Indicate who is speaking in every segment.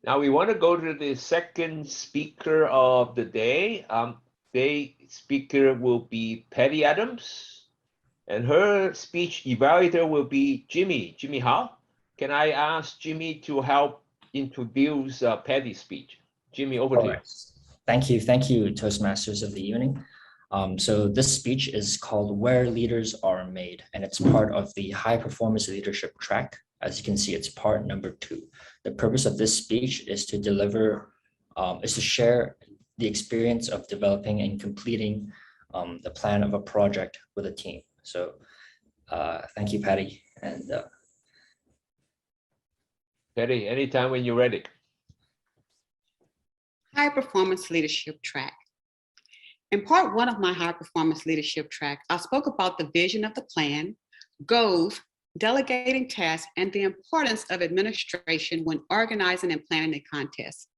Speaker 1: Now we want to go to the second speaker of the day. The speaker will be Patti Adams, and her speech evaluator will be Jimmy. Jimmy Howe. Can I ask Jimmy to help introduce Patti's speech? Jimmy, over
Speaker 2: All
Speaker 1: to you.
Speaker 2: right. Thank you, Toastmasters of the evening. So this speech is called Where Leaders Are Made, and it's part of the High Performance Leadership track. As you can see, it's part number 2. The purpose of this speech is to share the experience of developing and completing the plan of a project with a team. So thank you, Patti. And
Speaker 1: Patti, anytime when you're ready.
Speaker 3: High Performance Leadership Track. In part 1 of my High Performance Leadership Track, I spoke about the vision of the plan, goals, delegating tasks, and the importance of administration when organizing and planning a contest.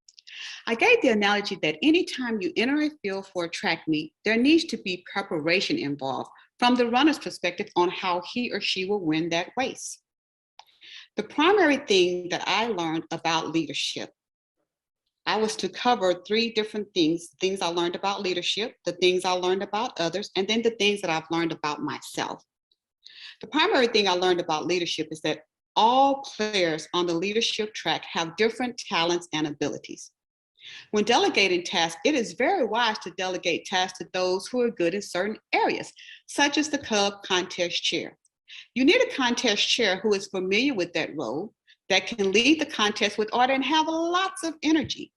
Speaker 3: I gave the analogy that anytime you enter a field for a track meet, there needs to be preparation involved from the runner's perspective on how he or she will win that race. The primary thing that I learned about leadership, I was to cover 3 different things I learned about leadership, the things I learned about others, and then the things that I've learned about myself. The primary thing I learned about leadership is that all players on the leadership track have different talents and abilities. When delegating tasks, it is very wise to delegate tasks to those who are good in certain areas, such as the club contest chair. You need a contest chair who is familiar with that role, that can lead the contest with order and have lots of energy.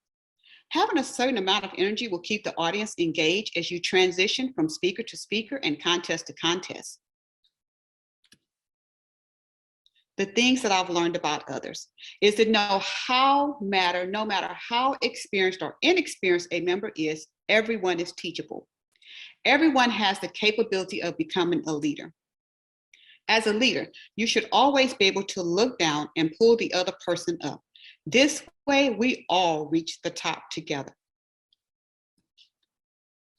Speaker 3: Having a certain amount of energy will keep the audience engaged as you transition from speaker to speaker and contest to contest. The things that I've learned about others is to know no matter how experienced or inexperienced a member is, everyone is teachable. Everyone has the capability of becoming a leader. As a leader, you should always be able to look down and pull the other person up. This way, we all reach the top together.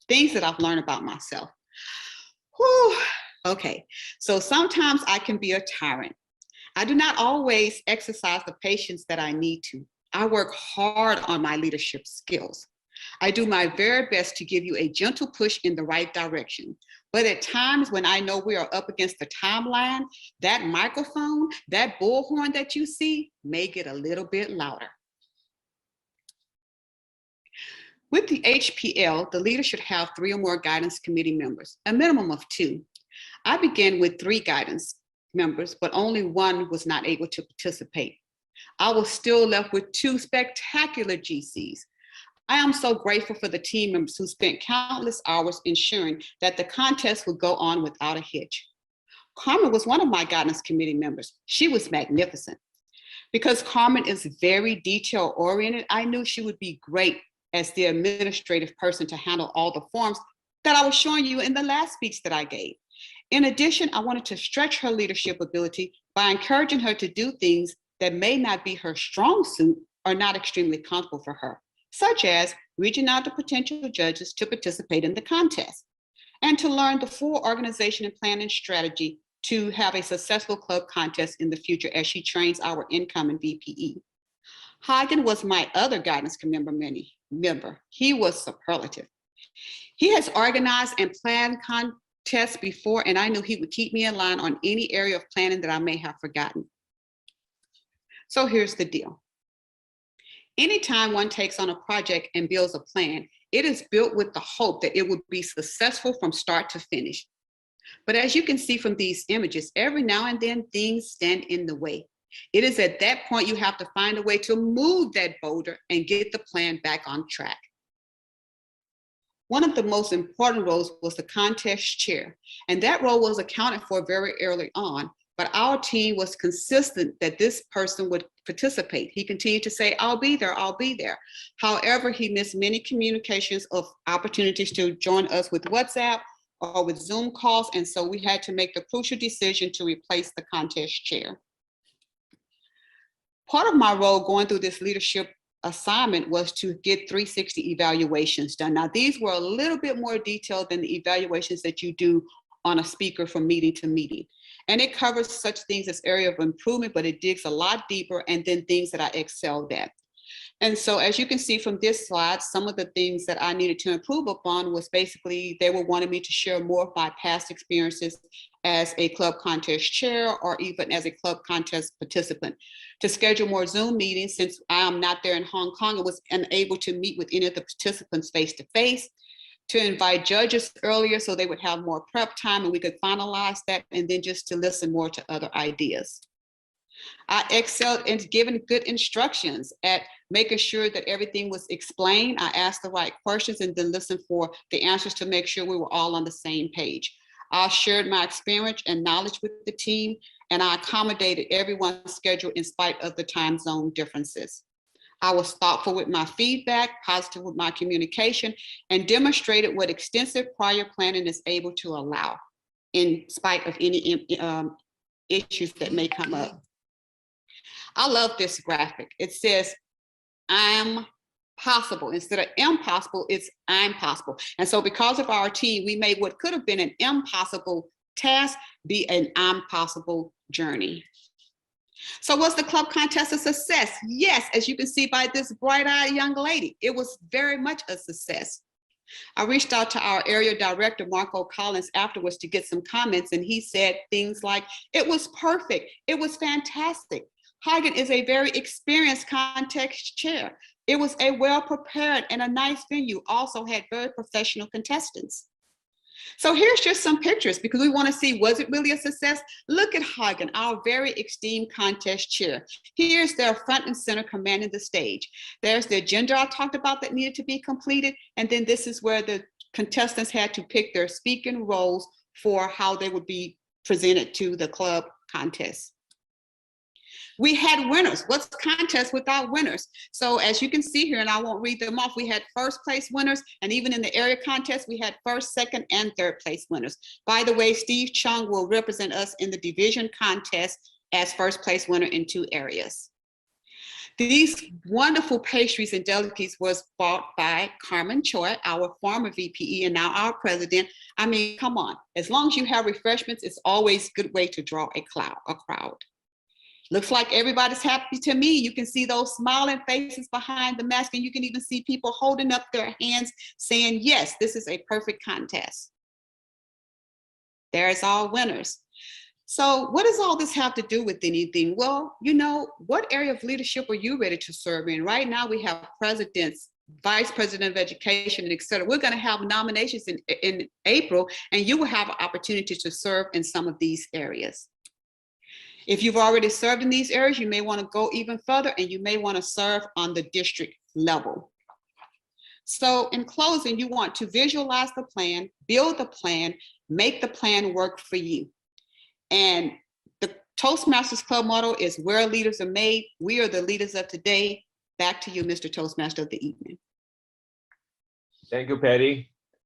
Speaker 3: Things that I've learned about myself. Whew. Okay, so sometimes I can be a tyrant. I do not always exercise the patience that I need to. I work hard on my leadership skills. I do my very best to give you a gentle push in the right direction. But at times when I know we are up against the timeline, that microphone, that bullhorn that you see may get a little bit louder. With the HPL, the leader should have 3 or more guidance committee members, a minimum of 2. I began with 3 guidance members, but only 1 was not able to participate. I was still left with 2 spectacular GCs. I am so grateful for the team members who spent countless hours ensuring that the contest would go on without a hitch. Carmen was one of my guidance committee members. She was magnificent. Because Carmen is very detail oriented, I knew she would be great as the administrative person to handle all the forms that I was showing you in the last speech that I gave. In addition, I wanted to stretch her leadership ability by encouraging her to do things that may not be her strong suit or not extremely comfortable for her, such as reaching out to potential judges to participate in the contest, and to learn the full organization and planning strategy to have a successful club contest in the future as she trains our incoming VPE. Hagen was my other guidance member. He was superlative. He has organized and planned contests before, and I knew he would keep me in line on any area of planning that I may have forgotten. So here's the deal. Anytime one takes on a project and builds a plan, it is built with the hope that it would be successful from start to finish. But as you can see from these images, every now and then things stand in the way. It is at that point you have to find a way to move that boulder and get the plan back on track. One of the most important roles was the contest chair, and that role was accounted for very early on, but our team was consistent that this person would participate. He continued to say, I'll be there, I'll be there. However, he missed many communications of opportunities to join us with WhatsApp or with Zoom calls, and so we had to make the crucial decision to replace the contest chair. Part of my role going through this leadership assignment was to get 360 evaluations done. Now, these were a little bit more detailed than the evaluations that you do on a speaker from meeting to meeting. And it covers such things as area of improvement, but it digs a lot deeper, and then things that I excelled at. And so as you can see from this slide, some of the things that I needed to improve upon was basically they were wanting me to share more of my past experiences as a club contest chair or even as a club contest participant. To schedule more Zoom meetings, since I am not there in Hong Kong, I was unable to meet with any of the participants face-to-face. To invite judges earlier so they would have more prep time and we could finalize that, and then just to listen more to other ideas. I excelled in giving good instructions at making sure that everything was explained. I asked the right questions and then listened for the answers to make sure we were all on the same page. I shared my experience and knowledge with the team, and I accommodated everyone's schedule in spite of the time zone differences. I was thoughtful with my feedback, positive with my communication, and demonstrated what extensive prior planning is able to allow in spite of any issues that may come up. I love this graphic. It says, I'm possible. Instead of impossible, it's I'm possible. And so because of our team, we made what could have been an impossible task be an I'm possible journey. So was the club contest a success? Yes, as you can see by this bright-eyed young lady, it was very much a success. I reached out to our area director, Marco Collins, afterwards to get some comments, and he said things like, it was perfect, it was fantastic. Hagen is a very experienced contest chair. It was a well-prepared and a nice venue, also had very professional contestants. So here's just some pictures because we want to see, was it really a success? Look at Hagen, our very esteemed contest chair. Here's their front and center commanding the stage. There's the agenda I talked about that needed to be completed. And then this is where the contestants had to pick their speaking roles for how they would be presented to the club contest. We had winners. What's contest without winners? So as you can see here, and I won't read them off, we had first place winners, and even in the area contest, we had first, second, and third place winners. By the way, Steve Chung will represent us in the division contest as first place winner in 2 areas. These wonderful pastries and delicacies was bought by Carmen Choi, our former VPE and now our president. I mean, come on, as long as you have refreshments, it's always a good way to draw a crowd. Looks like everybody's happy to me. You can see those smiling faces behind the mask, and you can even see people holding up their hands saying, yes, this is a perfect contest. There's all winners. So what does all this have to do with anything? Well, you know, what area of leadership are you ready to serve in? Right now we have presidents, vice president of education, and et cetera. We're gonna have nominations in April, and you will have an opportunity to serve in some of these areas. If you've already served in these areas, you may want to go even further, and you may want to serve on the district level. So in closing, you want to visualize the plan, build the plan, make the plan work for you. And the Toastmasters Club motto is where leaders are made. We are the leaders of today. Back to you, Mr. Toastmaster of the evening.
Speaker 1: Thank you, Patti.